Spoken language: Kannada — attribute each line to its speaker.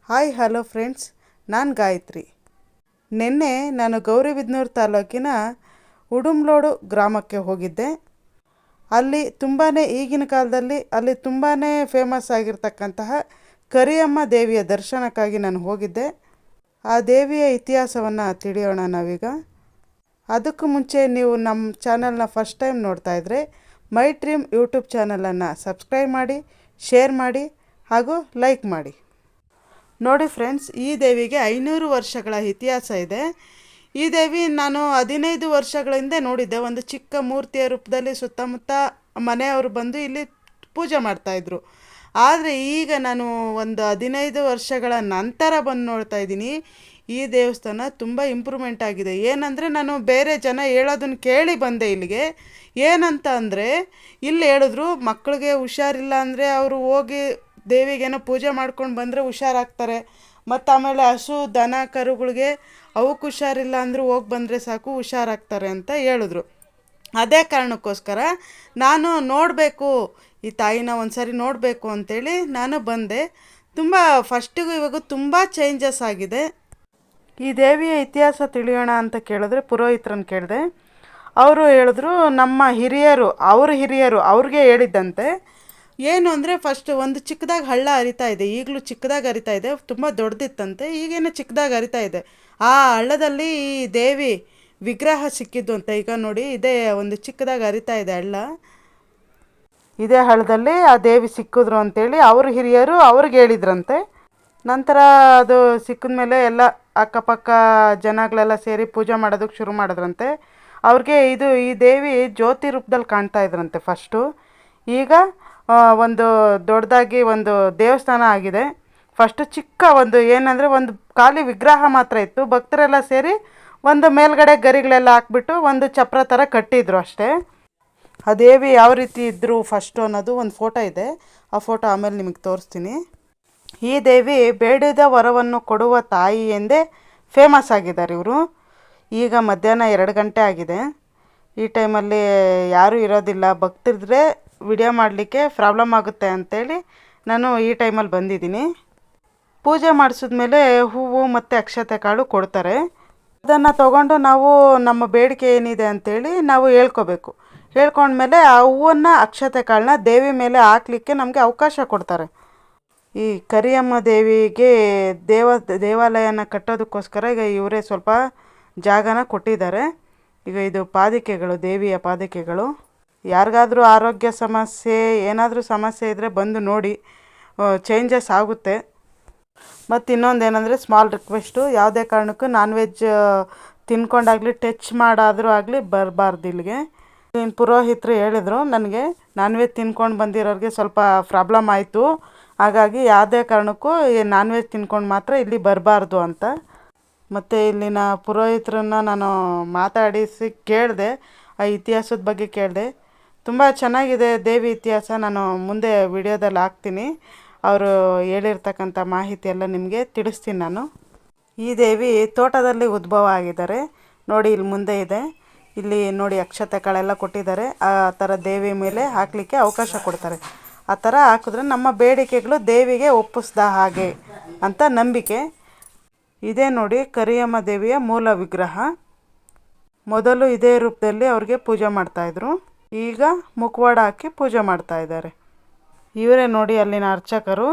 Speaker 1: ಹಾಯ್ ಹಲೋ ಫ್ರೆಂಡ್ಸ್, ನಾನು ಗಾಯತ್ರಿ. ನಿನ್ನೆ ನಾನು ಗೌರಿಬಿದನೂರು ತಾಲೂಕಿನ ಉಡುಮ್ಲೋಡು ಗ್ರಾಮಕ್ಕೆ ಹೋಗಿದ್ದೆ. ಅಲ್ಲಿ ತುಂಬಾ ಈಗಿನ ಕಾಲದಲ್ಲಿ ಅಲ್ಲಿ ತುಂಬಾ ಫೇಮಸ್ ಆಗಿರ್ತಕ್ಕಂತಹ ಕರಿಯಮ್ಮ ದೇವಿಯ ದರ್ಶನಕ್ಕಾಗಿ ನಾನು ಹೋಗಿದ್ದೆ. ಆ ದೇವಿಯ ಇತಿಹಾಸವನ್ನು ತಿಳಿಯೋಣ ನಾವೀಗ. ಅದಕ್ಕೂ ಮುಂಚೆ ನೀವು ನಮ್ಮ ಚಾನಲ್ನ ಫಸ್ಟ್ ಟೈಮ್ ನೋಡ್ತಾ ಇದ್ದರೆ ಮೈ ಡ್ರೀಮ್ ಯೂಟ್ಯೂಬ್ ಚಾನಲನ್ನು ಸಬ್ಸ್ಕ್ರೈಬ್ ಮಾಡಿ, ಶೇರ್ ಮಾಡಿ ಹಾಗೂ ಲೈಕ್ ಮಾಡಿ. ನೋಡಿ ಫ್ರೆಂಡ್ಸ್, ಈ ದೇವಿಗೆ 500 ವರ್ಷಗಳ ಇತಿಹಾಸ ಇದೆ. ಈ ದೇವಿ ನಾನು 15 ವರ್ಷಗಳ ಹಿಂದೆ ನೋಡಿದ್ದೆ. ಒಂದು ಚಿಕ್ಕ ಮೂರ್ತಿಯ ರೂಪದಲ್ಲಿ ಸುತ್ತಮುತ್ತ ಮನೆಯವರು ಬಂದು ಇಲ್ಲಿ ಪೂಜೆ ಮಾಡ್ತಾಯಿದ್ರು. ಆದರೆ ಈಗ ನಾನು ಒಂದು 15 ವರ್ಷಗಳ ನಂತರ ಬಂದು ನೋಡ್ತಾ ಇದ್ದೀನಿ, ಈ ದೇವಸ್ಥಾನ ತುಂಬ ಇಂಪ್ರೂವ್ಮೆಂಟ್ ಆಗಿದೆ. ಏನಂದರೆ ನಾನು ಬೇರೆ ಜನ ಹೇಳೋದನ್ನು ಕೇಳಿ ಬಂದೆ ಇಲ್ಲಿಗೆ. ಏನಂತ ಅಂದರೆ ಇಲ್ಲಿ ಹೇಳಿದ್ರು ಮಕ್ಕಳಿಗೆ ಹುಷಾರಿಲ್ಲ ಅಂದರೆ ಅವರು ಹೋಗಿ ದೇವಿಗೇನೋ ಪೂಜೆ ಮಾಡ್ಕೊಂಡು ಬಂದರೆ ಹುಷಾರಾಗ್ತಾರೆ. ಮತ್ತು ಆಮೇಲೆ ಹಸು ದನ ಕರುಗಳಿಗೆ ಅವಕ್ಕೆ ಹುಷಾರಿಲ್ಲ ಅಂದರೂ ಹೋಗಿ ಬಂದರೆ ಸಾಕು ಹುಷಾರಾಗ್ತಾರೆ ಅಂತ ಹೇಳಿದ್ರು. ಅದೇ ಕಾರಣಕ್ಕೋಸ್ಕರ ನಾನು ನೋಡಬೇಕು, ಈ ತಾಯಿನ ಒಂದು ಸರಿ ನೋಡಬೇಕು ಅಂಥೇಳಿ ನಾನು ಬಂದೆ. ತುಂಬ ಫಸ್ಟಿಗೂ ಇವಾಗ ತುಂಬ ಚೇಂಜಸ್ ಆಗಿದೆ. ಈ ದೇವಿಯ ಇತಿಹಾಸ ತಿಳಿಯೋಣ ಅಂತ ಕೇಳಿದ್ರೆ ಪುರೋಹಿತರನ್ನು ಕೇಳಿದೆ. ಅವರು ಹೇಳಿದ್ರು ನಮ್ಮ ಹಿರಿಯರು ಅವ್ರಿಗೆ ಹೇಳಿದ್ದಂತೆ. ಏನು ಅಂದರೆ ಫಸ್ಟ್ ಒಂದು ಚಿಕ್ಕದಾಗಿ ಹಳ್ಳ ಹರಿತಾ ಇದೆ, ಈಗಲೂ ಚಿಕ್ಕದಾಗಿ ಹರಿತಾ ಇದೆ. ತುಂಬ ದೊಡ್ಡದಿತ್ತಂತೆ, ಈಗೇನು ಚಿಕ್ಕದಾಗಿ ಹರಿತಾ ಇದೆ. ಆ ಹಳ್ಳದಲ್ಲಿ ಈ ದೇವಿ ವಿಗ್ರಹ ಸಿಕ್ಕಿದ್ದು ಅಂತ. ಈಗ ನೋಡಿ, ಇದೇ ಒಂದು ಚಿಕ್ಕದಾಗಿ ಹರಿತಾ ಇದೆ ಹಳ್ಳ. ಇದೇ ಹಳ್ಳದಲ್ಲಿ ಆ ದೇವಿ ಸಿಕ್ಕಿದ್ರು ಅಂತೇಳಿ ಅವರು ಹಿರಿಯರು ಅವ್ರಿಗೆ ಹೇಳಿದ್ರಂತೆ. ನಂತರ ಅದು ಸಿಕ್ಕಿದ ಮೇಲೆ ಎಲ್ಲ ಅಕ್ಕಪಕ್ಕ ಜನಗಳೆಲ್ಲ ಸೇರಿ ಪೂಜೆ ಮಾಡೋದಕ್ಕೆ ಶುರು ಮಾಡಿದ್ರಂತೆ. ಅವ್ರಿಗೆ ಈ ದೇವಿ ಜ್ಯೋತಿ ರೂಪದಲ್ಲಿ ಕಾಣ್ತಾ ಇದ್ರಂತೆ ಫಸ್ಟು. ಈಗ ಒಂದು ದೊಡ್ಡದಾಗಿ ಒಂದು ದೇವಸ್ಥಾನ ಆಗಿದೆ. ಫಸ್ಟು ಚಿಕ್ಕ ಒಂದು ಏನಂದರೆ ಒಂದು ಖಾಲಿ ವಿಗ್ರಹ ಮಾತ್ರ ಇತ್ತು. ಭಕ್ತರೆಲ್ಲ ಸೇರಿ ಒಂದು ಮೇಲ್ಗಡೆ ಗರಿಗಳೆಲ್ಲ ಹಾಕ್ಬಿಟ್ಟು ಒಂದು ಚಪ್ರ ಥರ ಕಟ್ಟಿದ್ರು ಅಷ್ಟೇ. ಆ ದೇವಿ ಯಾವ ರೀತಿ ಇದ್ದರು ಫಸ್ಟು ಅನ್ನೋದು ಒಂದು ಫೋಟೋ ಇದೆ. ಆ ಫೋಟೋ ಆಮೇಲೆ ನಿಮಗೆ ತೋರಿಸ್ತೀನಿ. ಈ ದೇವಿ ಬೇಡಿದ ವರವನ್ನು ಕೊಡುವ ತಾಯಿ ಎಂದೇ ಫೇಮಸ್ ಆಗಿದ್ದಾರೆ ಇವರು. ಈಗ ಮಧ್ಯಾಹ್ನ 2 ಗಂಟೆ ಆಗಿದೆ. ಈ ಟೈಮಲ್ಲಿ ಯಾರೂ ಇರೋದಿಲ್ಲ. ಭಕ್ತರಿದ್ರೆ ವಿಡಿಯೋ ಮಾಡಲಿಕ್ಕೆ ಪ್ರಾಬ್ಲಮ್ ಆಗುತ್ತೆ ಅಂಥೇಳಿ ನಾನು ಈ ಟೈಮಲ್ಲಿ ಬಂದಿದ್ದೀನಿ. ಪೂಜೆ ಮಾಡಿಸಿದ್ಮೇಲೆ ಹೂವು ಮತ್ತು ಅಕ್ಷತೆ ಕಾಳು ಕೊಡ್ತಾರೆ. ಅದನ್ನು ತೊಗೊಂಡು ನಾವು ನಮ್ಮ ಬೇಡಿಕೆ ಏನಿದೆ ಅಂಥೇಳಿ ನಾವು ಹೇಳ್ಕೋಬೇಕು. ಹೇಳ್ಕೊಂಡ್ಮೇಲೆ ಆ ಹೂವನ್ನು ಅಕ್ಷತೆ ಕಾಳನ್ನ ದೇವಿ ಮೇಲೆ ಹಾಕಲಿಕ್ಕೆ ನಮಗೆ ಅವಕಾಶ ಕೊಡ್ತಾರೆ. ಈ ಕರಿಯಮ್ಮ ದೇವಿಗೆ ದೇವಾಲಯನ ಕಟ್ಟೋದಕ್ಕೋಸ್ಕರ ಈಗ ಇವರೇ ಸ್ವಲ್ಪ ಜಾಗನ ಕೊಟ್ಟಿದ್ದಾರೆ. ಈಗ ಇದು ಪಾದುಕೆಗಳು, ದೇವಿಯ ಪಾದುಕೆಗಳು. ಯಾರಿಗಾದ್ರೂ ಆರೋಗ್ಯ ಸಮಸ್ಯೆ ಏನಾದರೂ ಸಮಸ್ಯೆ ಇದ್ದರೆ ಬಂದು ನೋಡಿ, ಚೇಂಜಸ್ ಆಗುತ್ತೆ. ಮತ್ತು ಇನ್ನೊಂದು ಏನಂದರೆ ಸ್ಮಾಲ್ ರಿಕ್ವೆಸ್ಟು, ಯಾವುದೇ ಕಾರಣಕ್ಕೂ ನಾನ್ ವೆಜ್ ತಿನ್ಕೊಂಡಾಗಲಿ ಟಚ್ ಮಾಡಾದರೂ ಆಗಲಿ ಬರಬಾರ್ದು ಇಲ್ಲಿಗೆ. ಇನ್ನು ಪುರೋಹಿತರು ಹೇಳಿದರು ನನಗೆ, ನಾನ್ ವೆಜ್ ತಿನ್ಕೊಂಡು ಬಂದಿರೋರಿಗೆ ಸ್ವಲ್ಪ ಪ್ರಾಬ್ಲಮ್ ಆಯಿತು, ಹಾಗಾಗಿ ಯಾವುದೇ ಕಾರಣಕ್ಕೂ ನಾನ್ ವೆಜ್ ತಿನ್ಕೊಂಡು ಮಾತ್ರ ಇಲ್ಲಿ ಬರಬಾರ್ದು ಅಂತ. ಮತ್ತು ಇಲ್ಲಿನ ಪುರೋಹಿತರನ್ನು ನಾನು ಮಾತಾಡಿಸಿ ಕೇಳಿದೆ, ಆ ಇತಿಹಾಸದ ಬಗ್ಗೆ ಕೇಳಿದೆ. ತುಂಬ ಚೆನ್ನಾಗಿದೆ ದೇವಿ ಇತಿಹಾಸ. ನಾನು ಮುಂದೆ ವಿಡಿಯೋದಲ್ಲಿ ಹಾಕ್ತೀನಿ. ಅವರು ಹೇಳಿರ್ತಕ್ಕಂಥ ಮಾಹಿತಿ ಎಲ್ಲ ನಿಮಗೆ ತಿಳಿಸ್ತೀನಿ ನಾನು. ಈ ದೇವಿ ತೋಟದಲ್ಲಿ ಉದ್ಭವ ಆಗಿದ್ದಾರೆ. ನೋಡಿ ಇಲ್ಲಿ ಮುಂದೆ ಇದೆ. ಇಲ್ಲಿ ನೋಡಿ ಅಕ್ಷತೆ ಕಾಳೆಲ್ಲ ಕೊಟ್ಟಿದ್ದಾರೆ. ಆ ಥರ ದೇವಿ ಮೇಲೆ ಹಾಕಲಿಕ್ಕೆ ಅವಕಾಶ ಕೊಡ್ತಾರೆ. ಆ ಥರ ಹಾಕಿದ್ರೆ ನಮ್ಮ ಬೇಡಿಕೆಗಳು ದೇವಿಗೆ ಒಪ್ಪಿಸ್ದ ಹಾಗೆ ಅಂತ ನಂಬಿಕೆ. ಇದೇ ನೋಡಿ ಕರಿಯಮ್ಮ ದೇವಿಯ ಮೂಲ ವಿಗ್ರಹ. ಮೊದಲು ಇದೇ ರೂಪದಲ್ಲಿ ಅವ್ರಿಗೆ ಪೂಜೆ ಮಾಡ್ತಾಯಿದ್ರು. ಈಗ ಮುಖವಾಡ ಹಾಕಿ ಪೂಜೆ ಮಾಡ್ತಾಯಿದ್ದಾರೆ. ಇವರೇ ನೋಡಿ ಅಲ್ಲಿನ ಅರ್ಚಕರು.